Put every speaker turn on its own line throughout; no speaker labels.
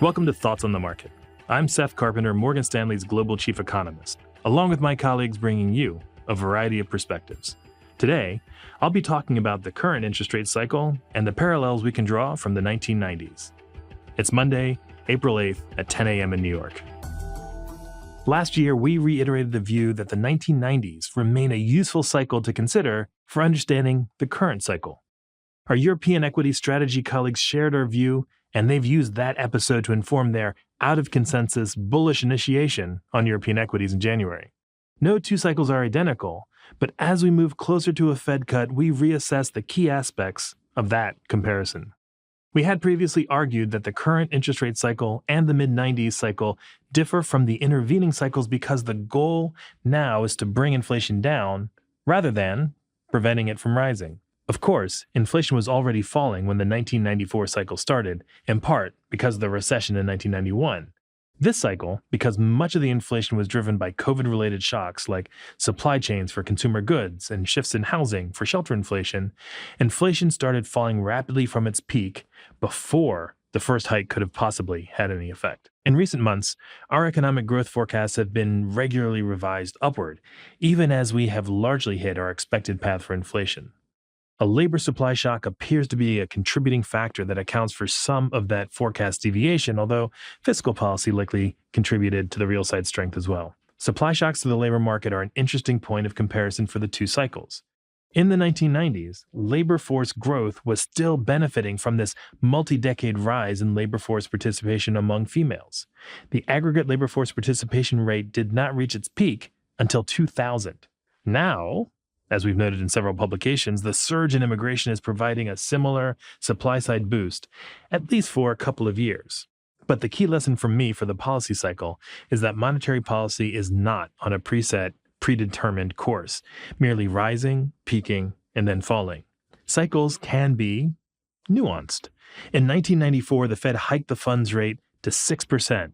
Welcome to Thoughts on the Market. I'm Seth Carpenter, Morgan Stanley's Global Chief Economist, along with my colleagues bringing you a variety of perspectives. Today, I'll be talking about the current interest rate cycle and the parallels we can draw from the 1990s. It's Monday, April 8th at 10 a.m. in New York. Last year, we reiterated the view that the 1990s remain a useful cycle to consider for understanding the current cycle. Our European equity strategy colleagues shared our view, and they've used that episode to inform their out-of-consensus bullish initiation on European equities in January. No two cycles are identical, but as we move closer to a Fed cut, we reassess the key aspects of that comparison. We had previously argued that the current interest rate cycle and the mid-90s cycle differ from the intervening cycles because the goal now is to bring inflation down rather than preventing it from rising. Of course, inflation was already falling when the 1994 cycle started, in part because of the recession in 1991. This cycle, because much of the inflation was driven by COVID-related shocks like supply chains for consumer goods and shifts in housing for shelter inflation started falling rapidly from its peak before the first hike could have possibly had any effect. In recent months, our economic growth forecasts have been regularly revised upward, even as we have largely hit our expected path for inflation. A labor supply shock appears to be a contributing factor that accounts for some of that forecast deviation, although fiscal policy likely contributed to the real side strength as well. Supply shocks to the labor market are an interesting point of comparison for the two cycles. In the 1990s, labor force growth was still benefiting from this multi-decade rise in labor force participation among females. The aggregate labor force participation rate did not reach its peak until 2000. Now, as we've noted in several publications, the surge in immigration is providing a similar supply-side boost, at least for a couple of years. But the key lesson for me for the policy cycle is that monetary policy is not on a preset, predetermined course, merely rising, peaking, and then falling. Cycles can be nuanced. In 1994, the Fed hiked the funds rate to 6%,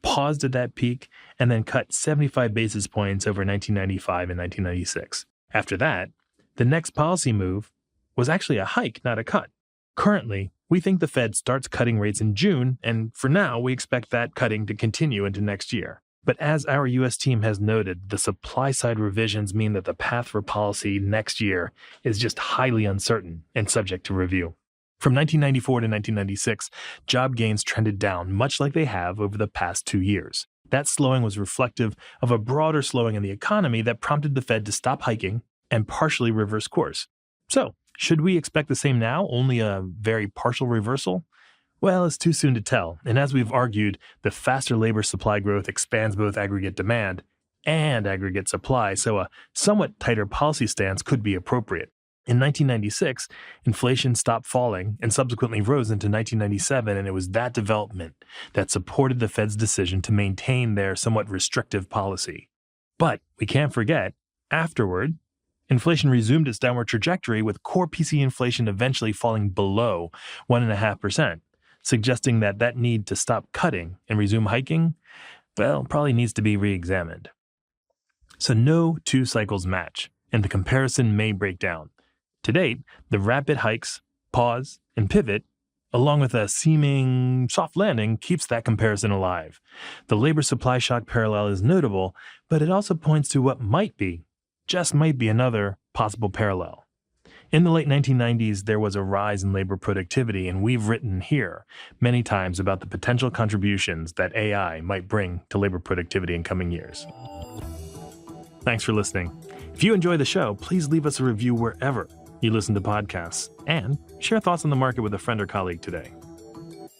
paused at that peak, and then cut 75 basis points over 1995 and 1996. After that, the next policy move was actually a hike, not a cut. Currently, we think the Fed starts cutting rates in June, and for now, we expect that cutting to continue into next year. But as our U.S. team has noted, the supply-side revisions mean that the path for policy next year is just highly uncertain and subject to review. From 1994 to 1996, job gains trended down, much like they have over the past 2 years. That slowing was reflective of a broader slowing in the economy that prompted the Fed to stop hiking and partially reverse course. So, should we expect the same now, only a very partial reversal? Well, it's too soon to tell, and as we've argued, the faster labor supply growth expands both aggregate demand and aggregate supply, so a somewhat tighter policy stance could be appropriate. In 1996, inflation stopped falling and subsequently rose into 1997, and it was that development that supported the Fed's decision to maintain their somewhat restrictive policy. But we can't forget, afterward, inflation resumed its downward trajectory with core PCE inflation eventually falling below 1.5%, suggesting that that need to stop cutting and resume hiking, well, probably needs to be re-examined. So no two cycles match, and the comparison may break down. To date, the rapid hikes, pause, and pivot, along with a seeming soft landing, keeps that comparison alive. The labor supply shock parallel is notable, but it also points to what might be, just might be another possible parallel. In the late 1990s, there was a rise in labor productivity, and we've written here many times about the potential contributions that AI might bring to labor productivity in coming years. Thanks for listening. If you enjoy the show, please leave us a review wherever you listen to podcasts, and share thoughts on the market with a friend or colleague today.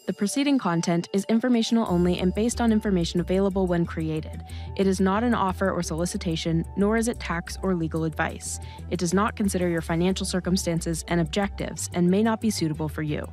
The preceding content is informational only and based on information available when created. It is not an offer or solicitation, nor is it tax or legal advice. It does not consider your financial circumstances and objectives and may not be suitable for you.